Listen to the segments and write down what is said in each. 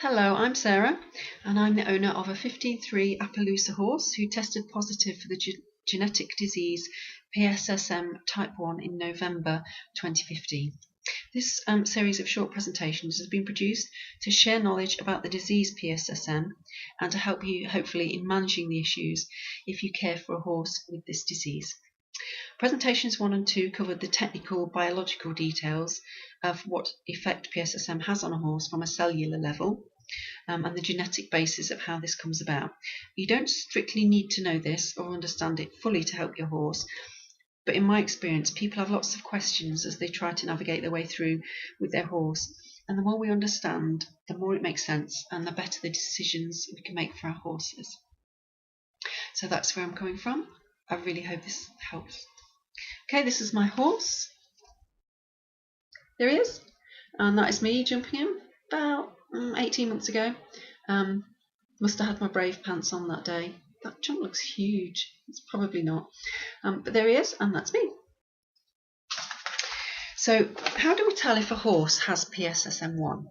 Hello, I'm Sarah, and I'm the owner of a 15-3 Appaloosa horse who tested positive for the genetic disease PSSM type 1 in November 2015. This series of short presentations has been produced to share knowledge about the disease PSSM and to help you hopefully in managing the issues if you care for a horse with this disease. Presentations 1 and 2 covered the technical biological details of what effect PSSM has on a horse from a cellular level and the genetic basis of how this comes about. You don't strictly need to know this or understand it fully to help your horse, but in my experience people have lots of questions as they try to navigate their way through with their horse, and the more we understand, the more it makes sense and the better the decisions we can make for our horses. So that's where I'm coming from. I really hope this helps. Okay, this is my horse. There he is, and that is me jumping him about 18 months ago. Must have had my brave pants on that day. That jump looks huge. It's probably not, but there he is, and that's me. So how do we tell if a horse has PSSM1?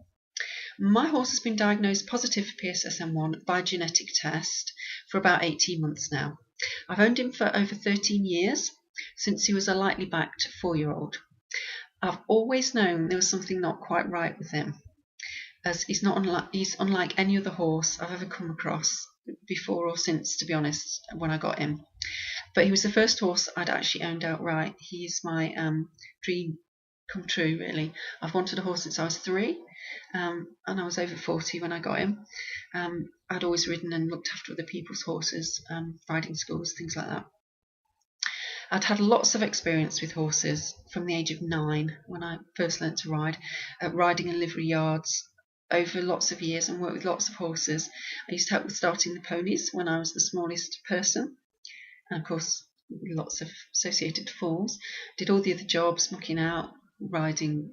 My horse has been diagnosed positive for PSSM1 by genetic test for about 18 months now. I've owned him for over 13 years, since he was a lightly backed 4-year-old. I've always known there was something not quite right with him, as he's unlike any other horse I've ever come across before or since, to be honest, when I got him. But he was the first horse I'd actually owned outright. He's my dream come true, really. I've wanted a horse since I was 3, and I was over 40 when I got him. I'd always ridden and looked after other people's horses, riding schools, things like that. I'd had lots of experience with horses from the age of 9 when I first learnt to ride, riding in livery yards over lots of years and worked with lots of horses. I used to help with starting the ponies when I was the smallest person, and of course lots of associated falls. Did all the other jobs, mucking out, riding,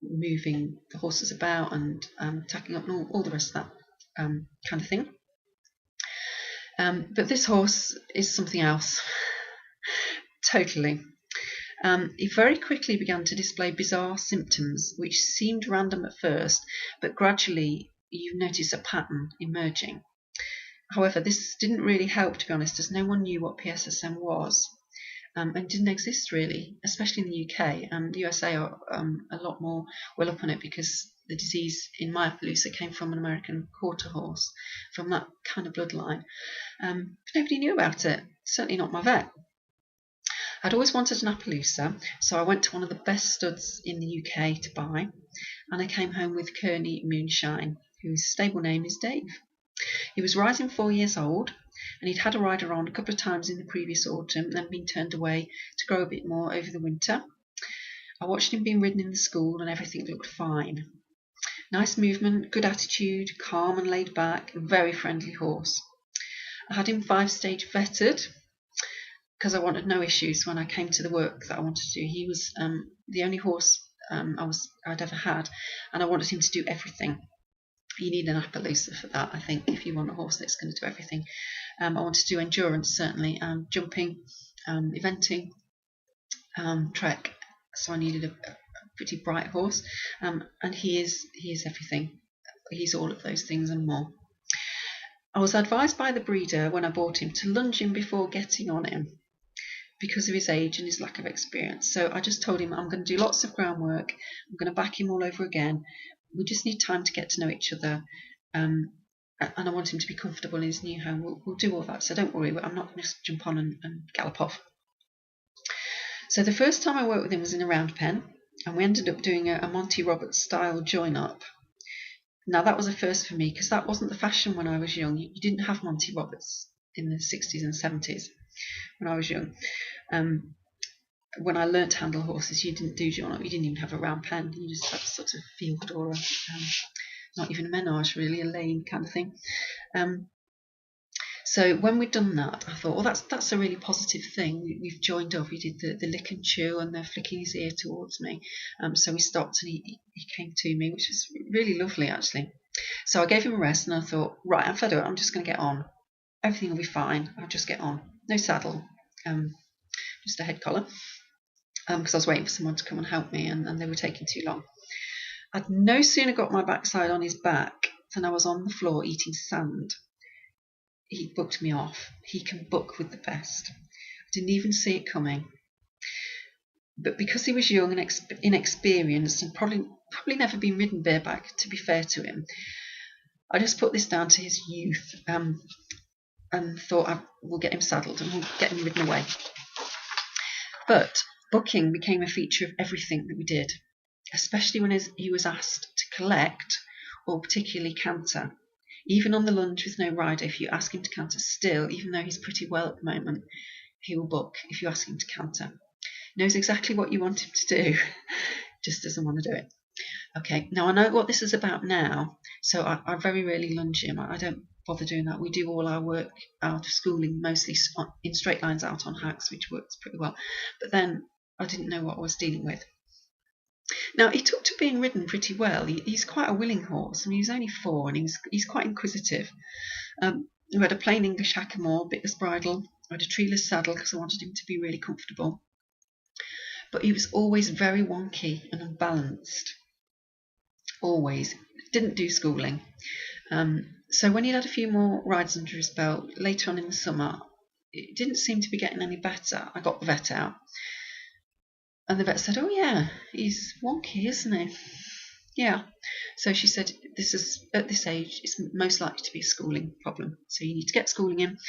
moving the horses about and tacking up and all the rest of that kind of thing. But this horse is something else. Totally. He very quickly began to display bizarre symptoms which seemed random at first, but gradually you notice a pattern emerging. However, this didn't really help, to be honest, as no one knew what PSSM was, and didn't exist really, especially in the UK. The USA are a lot more well up on it because the disease in my Appaloosa came from an American quarter horse, from that kind of bloodline. But nobody knew about it, certainly not my vet. I'd always wanted an Appaloosa, so I went to one of the best studs in the UK to buy, and I came home with Kearney Moonshine, whose stable name is Dave. He was rising 4 years old, and he'd had a rider on a couple of times in the previous autumn, then been turned away to grow a bit more over the winter. I watched him being ridden in the school, and everything looked fine. Nice movement, good attitude, calm and laid back, a very friendly horse. I had him 5-stage vetted, because I wanted no issues when I came to the work that I wanted to do. He was the only horse I'd ever had, and I wanted him to do everything. You need an Appaloosa for that, I think, if you want a horse that's going to do everything. I wanted to do endurance, certainly, jumping, eventing, trek. So I needed a pretty bright horse, and he is everything. He's all of those things and more. I was advised by the breeder when I bought him to lunge him before getting on him, because of his age and his lack of experience. So I just told him I'm going to do lots of groundwork, I'm going to back him all over again, we just need time to get to know each other, and I want him to be comfortable in his new home. We'll do all that, so don't worry, I'm not going to jump on and gallop off. So the first time I worked with him was in a round pen, and we ended up doing a Monty Roberts style join up. Now that was a first for me, because that wasn't the fashion when I was young. You didn't have Monty Roberts in the 60s and 70s when I was young. When I learnt to handle horses, you didn't do join up, you didn't even have a round pen, you just had a sort of field or not even a menage really, a lane kind of thing. So when we'd done that, I thought, well, that's a really positive thing. We've joined up. We did the lick and chew, and they're flicking his ear towards me. So we stopped, and he came to me, which was really lovely, actually. So I gave him a rest, and I thought, right, I'm fed up. I'm just going to get on. Everything will be fine. I'll just get on. No saddle, just a head collar, because I was waiting for someone to come and help me, and they were taking too long. I'd no sooner got my backside on his back and I was on the floor eating sand, he booked me off. He can book with the best. I didn't even see it coming. But because he was young and inexperienced and probably never been ridden bareback, to be fair to him, I just put this down to his youth, and thought we'll get him saddled and we'll get him ridden away. But booking became a feature of everything that we did, especially when he was asked to collect or particularly canter. Even on the lunge with no rider, if you ask him to canter, still, even though he's pretty well at the moment, he will book if you ask him to canter. He knows exactly what you want him to do, just doesn't want to do it. Okay, now I know what this is about now, so I very rarely lunge him. I don't bother doing that. We do all our work out of schooling mostly in straight lines out on hacks, which works pretty well. But then I didn't know what I was dealing with. Now, he took to being ridden pretty well. He's quite a willing horse. I mean, he's only 4 and he's quite inquisitive. We had a plain English hackamore, bitless bridle. I had a treeless saddle because I wanted him to be really comfortable. But he was always very wonky and unbalanced. Always. Didn't do schooling. So when he'd had a few more rides under his belt, later on in the summer, it didn't seem to be getting any better. I got the vet out. And the vet said, "Oh yeah, he's wonky, isn't he?" Yeah. So she said, "This is at this age, it's most likely to be a schooling problem. So you need to get schooling in,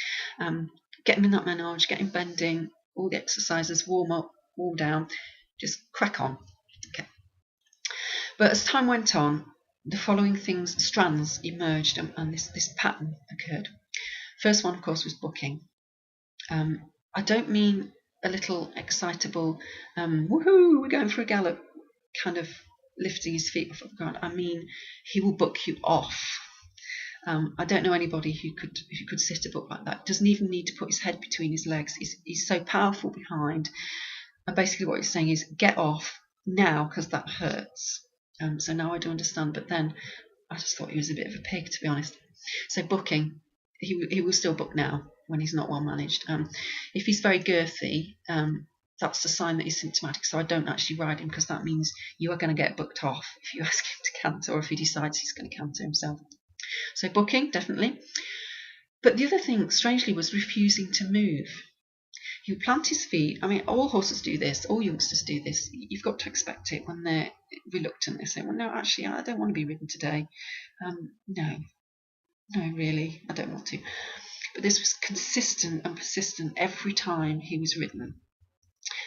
get him in that menage, get him bending, all the exercises, warm up, warm down, just crack on." Okay. But as time went on, the following strands emerged, and this pattern occurred. First one, of course, was booking. I don't mean a little excitable, woohoo, we're going for a gallop, kind of lifting his feet off the ground. I mean, he will book you off. I don't know anybody who could sit a book like that. Doesn't even need to put his head between his legs. He's so powerful behind. And basically what he's saying is, get off now because that hurts. So now I do understand. But then I just thought he was a bit of a pig, to be honest. So booking, he will still book now when he's not well managed. If he's very girthy, that's a sign that he's symptomatic. So I don't actually ride him because that means you are going to get booked off if you ask him to canter or if he decides he's going to canter himself. So booking, definitely. But the other thing, strangely, was refusing to move. He would plant his feet. I mean, all horses do this. All youngsters do this. You've got to expect it when they're reluctant. They say, "Well, no, actually, I don't want to be ridden today." No, really, I don't want to. But this was consistent and persistent every time he was ridden,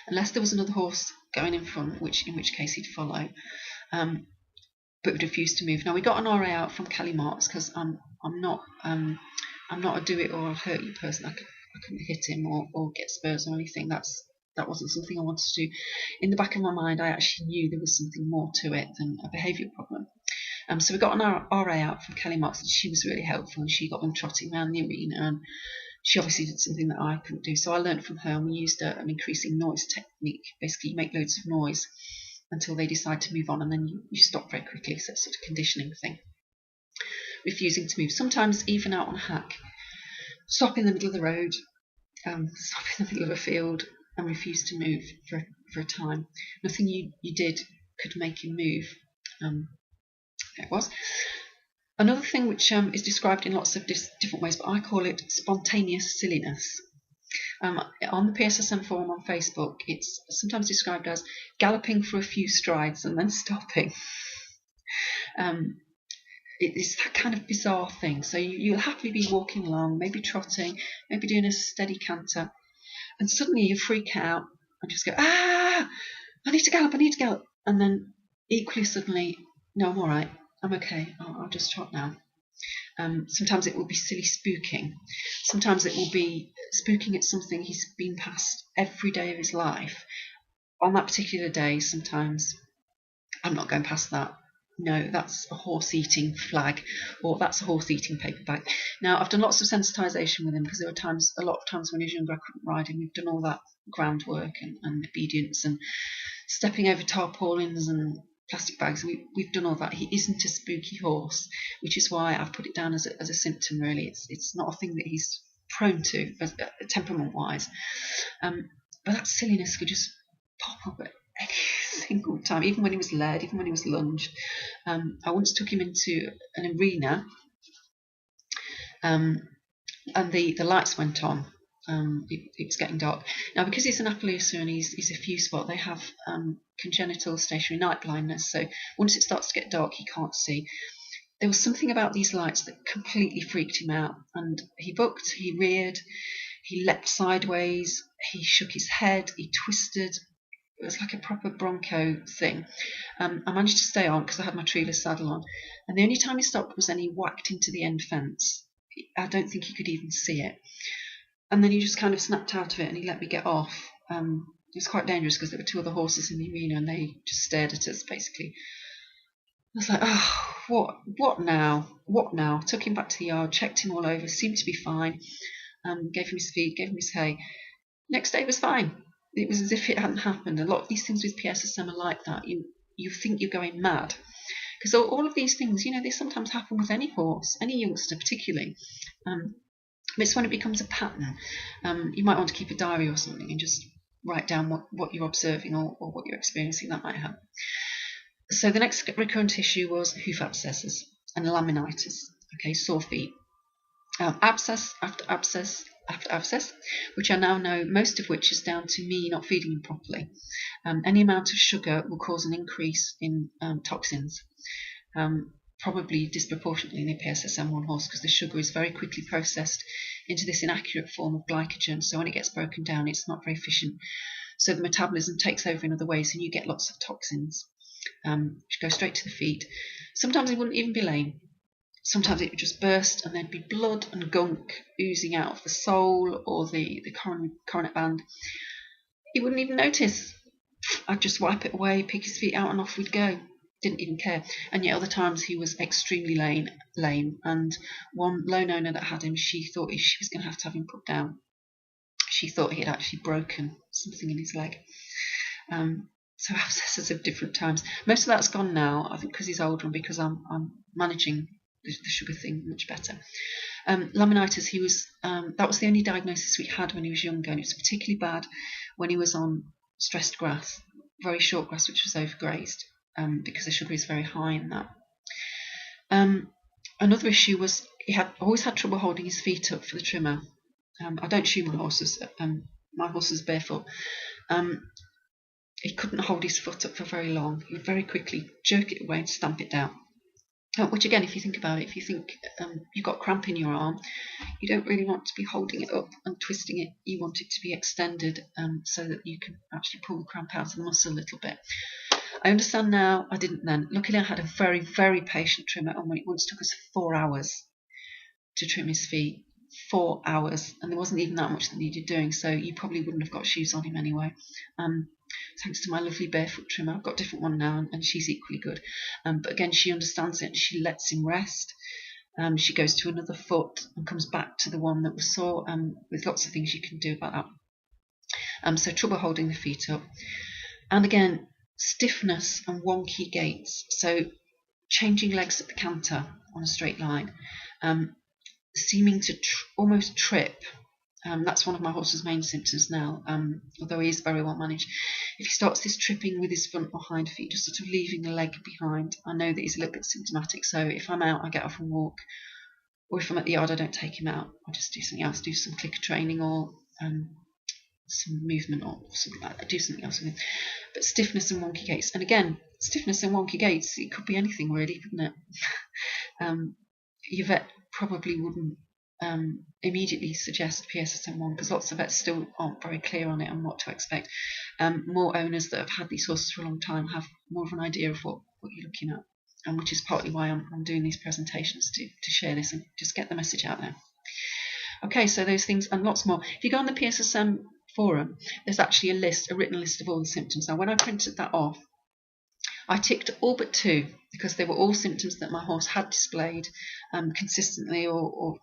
unless there was another horse going in front, in which case he'd follow, but would refuse to move. Now, we got an RA out from Kelly Marks because I'm not a do it or I'll hurt you person. I couldn't hit him or get spurs or anything. That wasn't something I wanted to do. In the back of my mind, I actually knew there was something more to it than a behavioural problem. So we got an RA out from Kelly Marks, and she was really helpful, and she got them trotting around the arena, and she obviously did something that I couldn't do. So I learned from her, and we used an increasing noise technique. Basically, you make loads of noise until they decide to move on, and then you stop very quickly. So it's sort of conditioning thing. Refusing to move, sometimes even out on hack. Stop in the middle of the road, stop in the middle of a field, and refuse to move for a time. Nothing you did could make him move. It was. Another thing which is described in lots of different ways, but I call it spontaneous silliness. On the PSSM forum on Facebook, it's sometimes described as galloping for a few strides and then stopping. It's that kind of bizarre thing. So you'll happily be walking along, maybe trotting, maybe doing a steady canter, and suddenly you freak out and just go, I need to gallop, and then equally suddenly, no, I'm all right, I'm okay, I'll just trot now. Sometimes it will be silly spooking. Sometimes it will be spooking at something he's been past every day of his life. On that particular day, sometimes I'm not going past that. No, that's a horse eating flag, or that's a horse eating paper bag. Now, I've done lots of sensitisation with him because there were a lot of times when he was younger I couldn't ride him. We've done all that groundwork and obedience and stepping over tarpaulins and plastic bags. We've done all that. He isn't a spooky horse, which is why I've put it down as a symptom, really. It's not a thing that he's prone to, temperament-wise. But that silliness could just pop up at any single time, even when he was led, even when he was lunged. I once took him into an arena, and the lights went on. It was getting dark. Now, because he's an apaloosa and he's a few spot, they have congenital stationary night blindness. So once it starts to get dark, he can't see. There was something about these lights that completely freaked him out, and he bucked, he reared, he leapt sideways, he shook his head, he twisted. It was like a proper bronco thing. I managed to stay on because I had my treeless saddle on, and the only time he stopped was when he whacked into the end fence. I don't think he could even see it. And then he just kind of snapped out of it and he let me get off. It was quite dangerous because there were two other horses in the arena and they just stared at us, basically. I was like, oh, what now? What now? Took him back to the yard, checked him all over, seemed to be fine, gave him his feed, gave him his hay. Next day it was fine. It was as if it hadn't happened. A lot of these things with PSSM are like that. You think you're going mad. Because all of these things, they sometimes happen with any horse, any youngster particularly. It's when it becomes a pattern. You might want to keep a diary or something and just write down what you're observing or what you're experiencing. That might help. So the next recurrent issue was hoof abscesses and laminitis. Okay, sore feet. Abscess after abscess after abscess, which I now know most of which is down to me not feeding him properly. Any amount of sugar will cause an increase in toxins. Probably disproportionately in the PSSM1 horse because the sugar is very quickly processed into this inaccurate form of glycogen. So when it gets broken down, it's not very efficient. So the metabolism takes over in other ways and you get lots of toxins which go straight to the feet. Sometimes it wouldn't even be lame. Sometimes it would just burst and there'd be blood and gunk oozing out of the sole or the coronet band. He wouldn't even notice. I'd just wipe it away, pick his feet out and off we'd go. Didn't even care. And yet other times he was extremely lame, and one loan owner that had him, she thought she was going to have him put down. She thought he had actually broken something in his leg. So abscesses of different times. Most of that's gone now, I think, because he's older and because I'm managing the sugar thing much better. Laminitis, that was the only diagnosis we had when he was younger, and it was particularly bad when he was on stressed grass, very short grass which was overgrazed. Because the sugar is very high in that. Another issue was he always had trouble holding his feet up for the trimmer. I don't shoe my horses. My horse is barefoot. He couldn't hold his foot up for very long. He would very quickly jerk it away and stamp it down. Which again, if you think about it, if you think you've got cramp in your arm, you don't really want to be holding it up and twisting it. You want it to be extended so that you can actually pull the cramp out of the muscle a little bit. I understand now, I didn't then. Luckily I had a very, very patient trimmer, and it once took us 4 hours to trim his feet. 4 hours, and there wasn't even that much that needed doing, so you probably wouldn't have got shoes on him anyway. Thanks to my lovely barefoot trimmer. I've got a different one now, and she's equally good. But again, she understands it and she lets him rest. She goes to another foot and comes back to the one that was sore. With lots of things you can do about that. So trouble holding the feet up, and again, stiffness and wonky gaits. So changing legs at the canter on a straight line, seeming to almost trip. That's one of my horse's main symptoms now, although he is very well managed. If he starts this tripping with his front or hind feet, just sort of leaving a leg behind, I know that he's a little bit symptomatic. So if I'm out, I get off and walk, or if I'm at the yard, I don't take him out. I just do something else, do some clicker training or some movement or something like that. Do something else with him. But stiffness and wonky gaits, and again, stiffness and wonky gaits, it could be anything really, couldn't it? Your vet probably wouldn't immediately suggest PSSM1 because lots of vets still aren't very clear on it and what to expect. More owners that have had these horses for a long time have more of an idea of what you're looking at, and which is partly why I'm doing these presentations to share this and just get the message out there. Okay, so those things and lots more. If you go on the PSSM forum, there's actually a written list of all the symptoms. Now, when I printed that off, I ticked all but 2 because they were all symptoms that my horse had displayed consistently or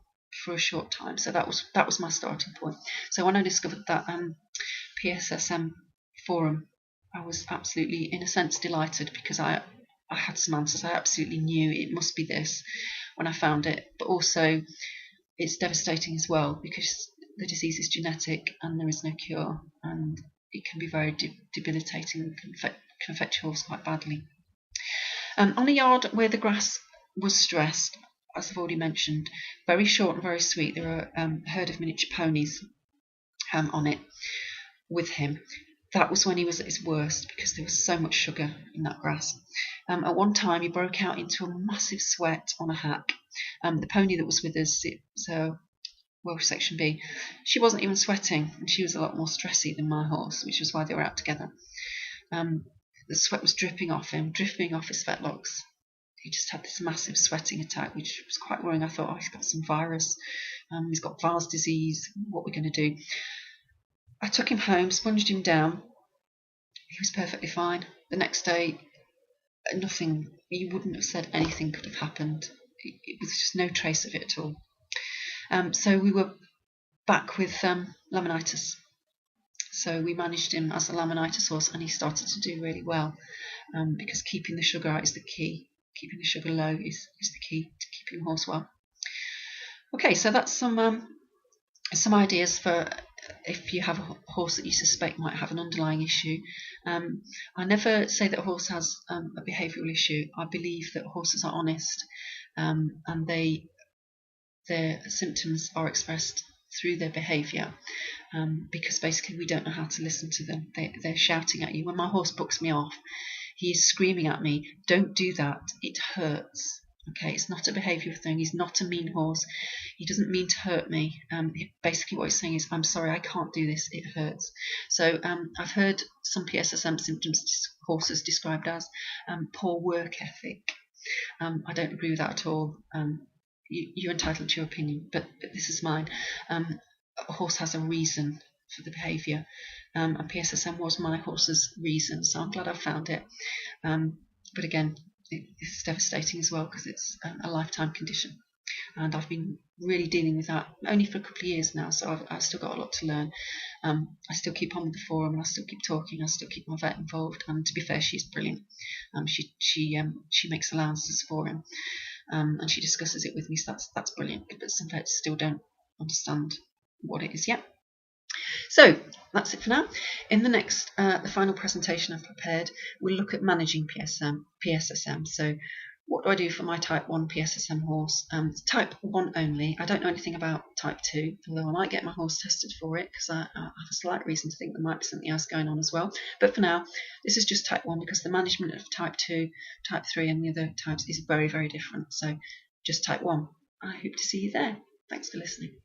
for a short time. So that was my starting point. So when I discovered that PSSM forum, I was absolutely, in a sense, delighted because I had some answers. I absolutely knew it must be this when I found it, but also it's devastating as well because the disease is genetic and there is no cure, and it can be very debilitating and can can affect your horse quite badly. On a yard where the grass was stressed, as I've already mentioned, very short and very sweet, there were a herd of miniature ponies on it with him. That was when he was at his worst, because there was so much sugar in that grass. At one time, he broke out into a massive sweat on a hack. The pony that was with us, so Welsh Section B, she wasn't even sweating, and she was a lot more stressy than my horse, which was why they were out together. The sweat was dripping off him, dripping off his fetlocks. He just had this massive sweating attack, which was quite worrying. I thought, oh, he's got some virus, he's got Vars disease, what are we going to do? I took him home, sponged him down. He was perfectly fine. The next day, nothing, you wouldn't have said anything could have happened. It was just no trace of it at all. So we were back with laminitis. So we managed him as a laminitis horse, and he started to do really well, because keeping the sugar out is the key. Keeping the sugar low is the key to keeping the horse well. Okay, so that's some ideas for if you have a horse that you suspect might have an underlying issue. I never say that a horse has a behavioural issue. I believe that horses are honest, and their symptoms are expressed through their behaviour, because basically we don't know how to listen to them. They're shouting at you. When my horse books me off, he is screaming at me, "Don't do that, it hurts." Okay, it's not a behavioural thing. He's not a mean horse. He doesn't mean to hurt me. Basically what he's saying is, I'm sorry, I can't do this, it hurts. So I've heard some PSSM symptoms horses described as poor work ethic. I don't agree with that at all. You're entitled to your opinion, but this is mine. A horse has a reason for the behaviour, and PSSM was my horse's reason, so I'm glad I found it. But again, it's devastating as well, because it's a lifetime condition, and I've been really dealing with that only for a couple of years now, so I've still got a lot to learn. I still keep on with the forum, and I still keep talking, I still keep my vet involved, and to be fair, she's brilliant. She makes allowances for him, and she discusses it with me, so that's brilliant, but some vets still don't understand what it is yet. So that's it for now. In the next, the final presentation I've prepared, we'll look at managing PSSM. So what do I do for my type 1 PSSM horse? Type 1 only. I don't know anything about type 2, although I might get my horse tested for it, because I have a slight reason to think there might be something else going on as well. But for now, this is just type 1, because the management of type 2, type 3 and the other types is very, very different. So just type 1. I hope to see you there. Thanks for listening.